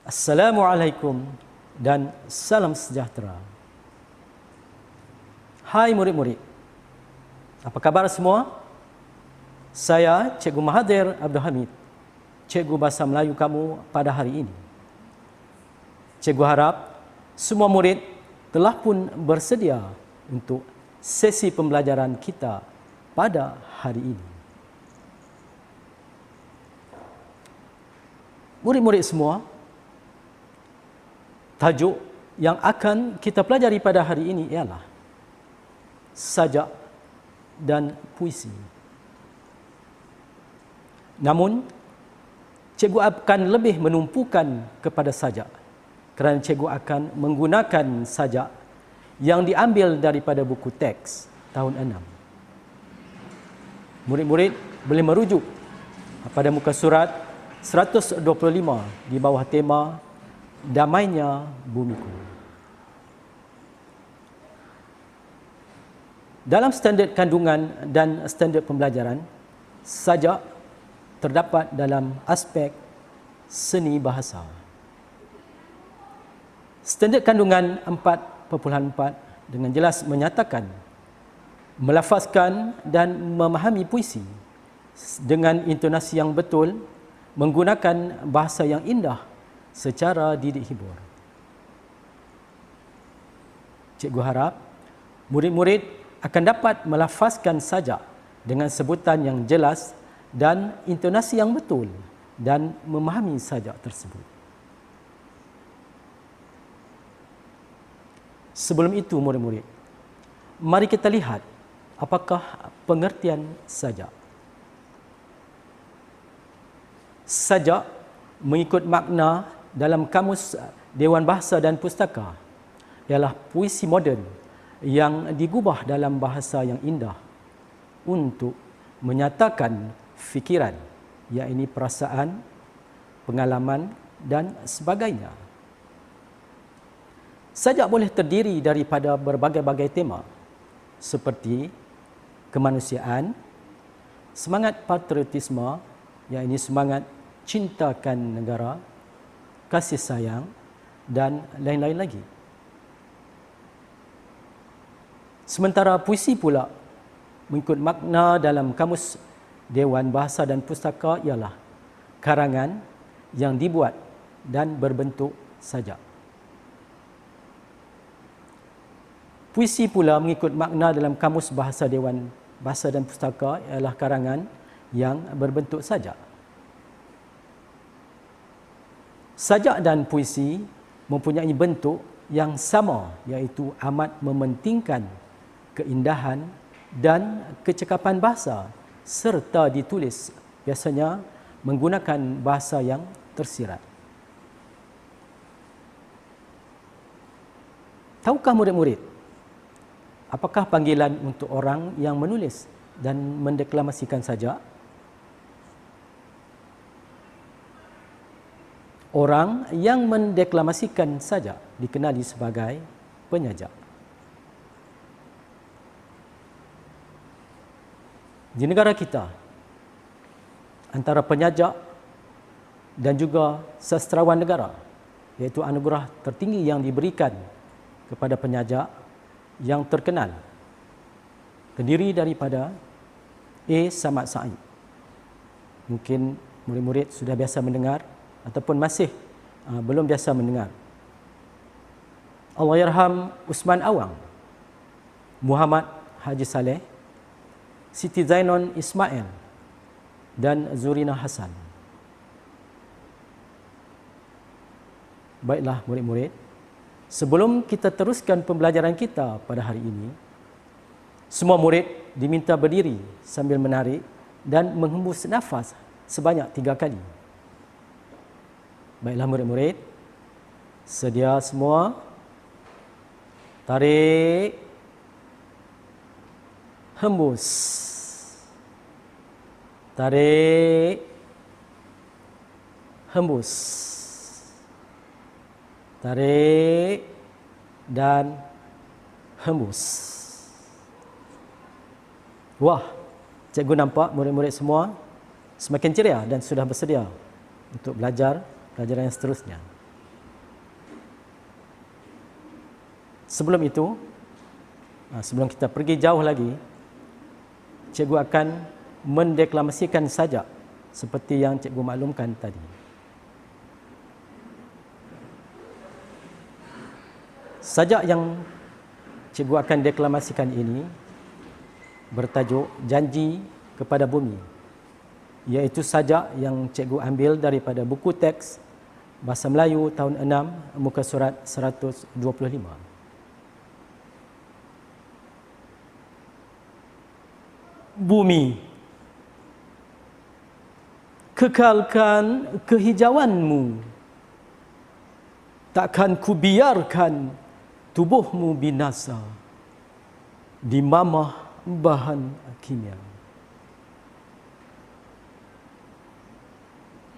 Assalamualaikum dan salam sejahtera. Hai murid-murid, apa kabar semua? Saya Cikgu Mahathir Abdul Hamid, Cikgu Bahasa Melayu kamu pada hari ini. Cikgu harap semua murid telah pun bersedia untuk sesi pembelajaran kita pada hari ini. Murid-murid semua, tajuk yang akan kita pelajari pada hari ini ialah sajak dan puisi. Namun, cikgu akan lebih menumpukan kepada sajak kerana cikgu akan menggunakan sajak yang diambil daripada buku teks tahun 6. Murid-murid boleh merujuk pada muka surat 125 di bawah tema Damainya Bumiku. Dalam standard kandungan dan standard pembelajaran, sajak terdapat dalam aspek seni bahasa. Standard kandungan 4.4 dengan jelas menyatakan melafazkan dan memahami puisi dengan intonasi yang betul, menggunakan bahasa yang indah secara didik hibur. Cikgu harap murid-murid akan dapat melafazkan sajak dengan sebutan yang jelas dan intonasi yang betul dan memahami sajak tersebut. Sebelum itu murid-murid, mari kita lihat apakah pengertian sajak. Sajak mengikut makna dalam Kamus Dewan Bahasa dan Pustaka ialah puisi moden yang digubah dalam bahasa yang indah untuk menyatakan fikiran, iaitu perasaan, pengalaman dan sebagainya. Sajak boleh terdiri daripada berbagai-bagai tema seperti kemanusiaan, semangat patriotisme, iaitu semangat cintakan negara, kasih sayang dan lain-lain lagi. Sementara puisi pula mengikut makna dalam Kamus Dewan Bahasa dan Pustaka ialah karangan yang dibuat dan berbentuk sajak. Puisi pula mengikut makna dalam Kamus Bahasa Dewan Bahasa dan Pustaka ialah karangan yang berbentuk sajak. Sajak dan puisi mempunyai bentuk yang sama, iaitu amat mementingkan keindahan dan kecekapan bahasa serta ditulis biasanya menggunakan bahasa yang tersirat. Tahukah murid-murid, apakah panggilan untuk orang yang menulis dan mendeklamasikan sajak? Orang yang mendeklamasikan sajak dikenali sebagai penyajak. Di negara kita, antara penyajak dan juga sastrawan negara, iaitu anugerah tertinggi yang diberikan kepada penyajak yang terkenal, terdiri daripada A. Samad Said. Mungkin murid-murid sudah biasa mendengar ataupun masih belum biasa mendengar. Allahyarham Usman Awang, Muhammad Haji Saleh, Siti Zainon Ismail dan Zurina Hasan. Baiklah murid-murid, sebelum kita teruskan pembelajaran kita pada hari ini, semua murid diminta berdiri sambil menarik dan menghembus nafas sebanyak 3 kali. Baiklah murid-murid, sedia semua? Tarik. Hembus. Tarik. Hembus. Tarik dan hembus. Wah, cikgu nampak murid-murid semua semakin ceria dan sudah bersedia untuk belajar pelajaran yang seterusnya. Sebelum itu, sebelum kita pergi jauh lagi, cikgu akan mendeklamasikan sajak seperti yang cikgu maklumkan tadi. Sajak yang cikgu akan deklamasikan ini bertajuk Janji kepada Bumi, iaitu sajak yang cikgu ambil daripada buku teks Bahasa Melayu tahun 6 muka surat 125. Bumi, kekalkan kehijauanmu, takkan kubiarkan tubuhmu binasa dimamah bahan kimia.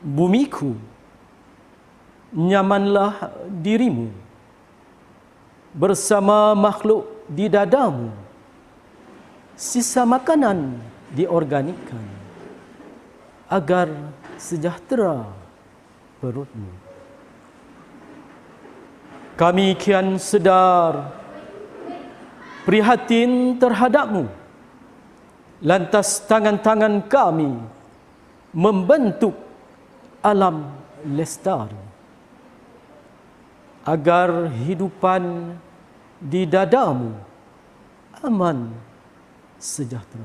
Bumiku, nyamanlah dirimu bersama makhluk di dadamu. Sisa makanan diorganikkan agar sejahtera perutmu. Kami kian sedar prihatin terhadapmu. Lantas tangan-tangan kami membentuk alam lestari agar hidupan di dadamu aman sejahtera.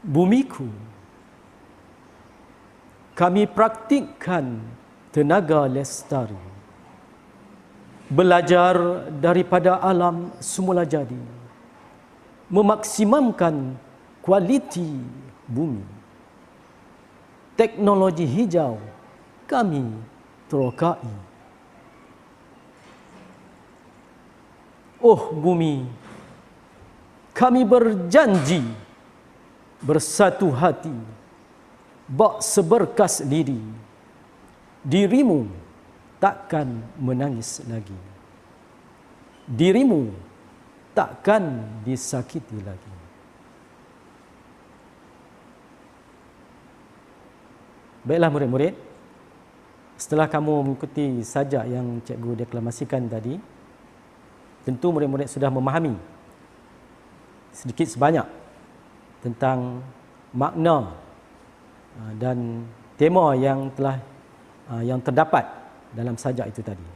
Bumiku, kami praktikkan tenaga lestari, belajar daripada alam semula jadi, memaksimumkan kualiti bumi. Teknologi hijau kami terokai. Oh bumi, kami berjanji bersatu hati, bak seberkas lidi. Dirimu takkan menangis lagi. Dirimu takkan disakiti lagi. Baiklah murid-murid, setelah kamu mengikuti sajak yang cikgu deklamasikan tadi, tentu murid-murid sudah memahami sedikit sebanyak tentang makna dan tema yang terdapat dalam sajak itu tadi.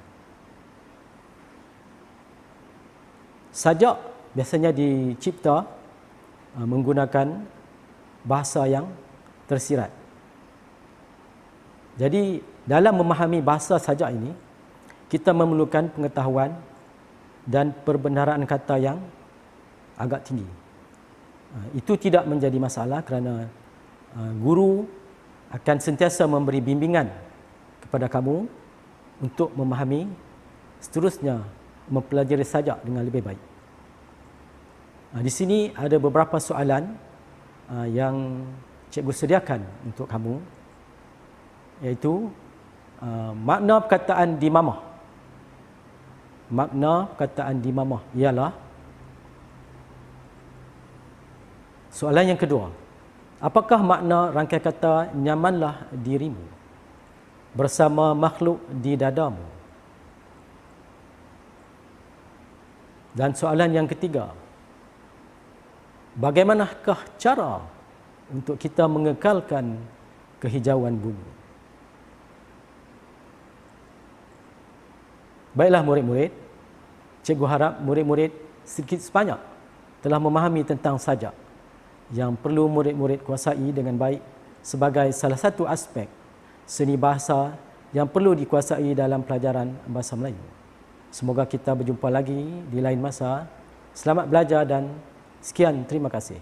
Sajak biasanya dicipta menggunakan bahasa yang tersirat. Jadi dalam memahami bahasa sajak ini, kita memerlukan pengetahuan dan perbendaharaan kata yang agak tinggi. Itu tidak menjadi masalah kerana guru akan sentiasa memberi bimbingan kepada kamu untuk memahami seterusnya mempelajari sajak dengan lebih baik. Di sini ada beberapa soalan yang cikgu sediakan untuk kamu, iaitu makna perkataan dimamah. Makna perkataan dimamah ialah, soalan yang kedua, apakah makna rangkaian kata nyamanlah dirimu bersama makhluk di dadamu? Dan soalan yang ketiga, bagaimanakah cara untuk kita mengekalkan kehijauan bumi? Baiklah murid-murid, cikgu harap murid-murid sedikit sebanyak telah memahami tentang sajak yang perlu murid-murid kuasai dengan baik sebagai salah satu aspek seni bahasa yang perlu dikuasai dalam pelajaran bahasa Melayu. Semoga kita berjumpa lagi di lain masa. Selamat belajar dan sekian, terima kasih.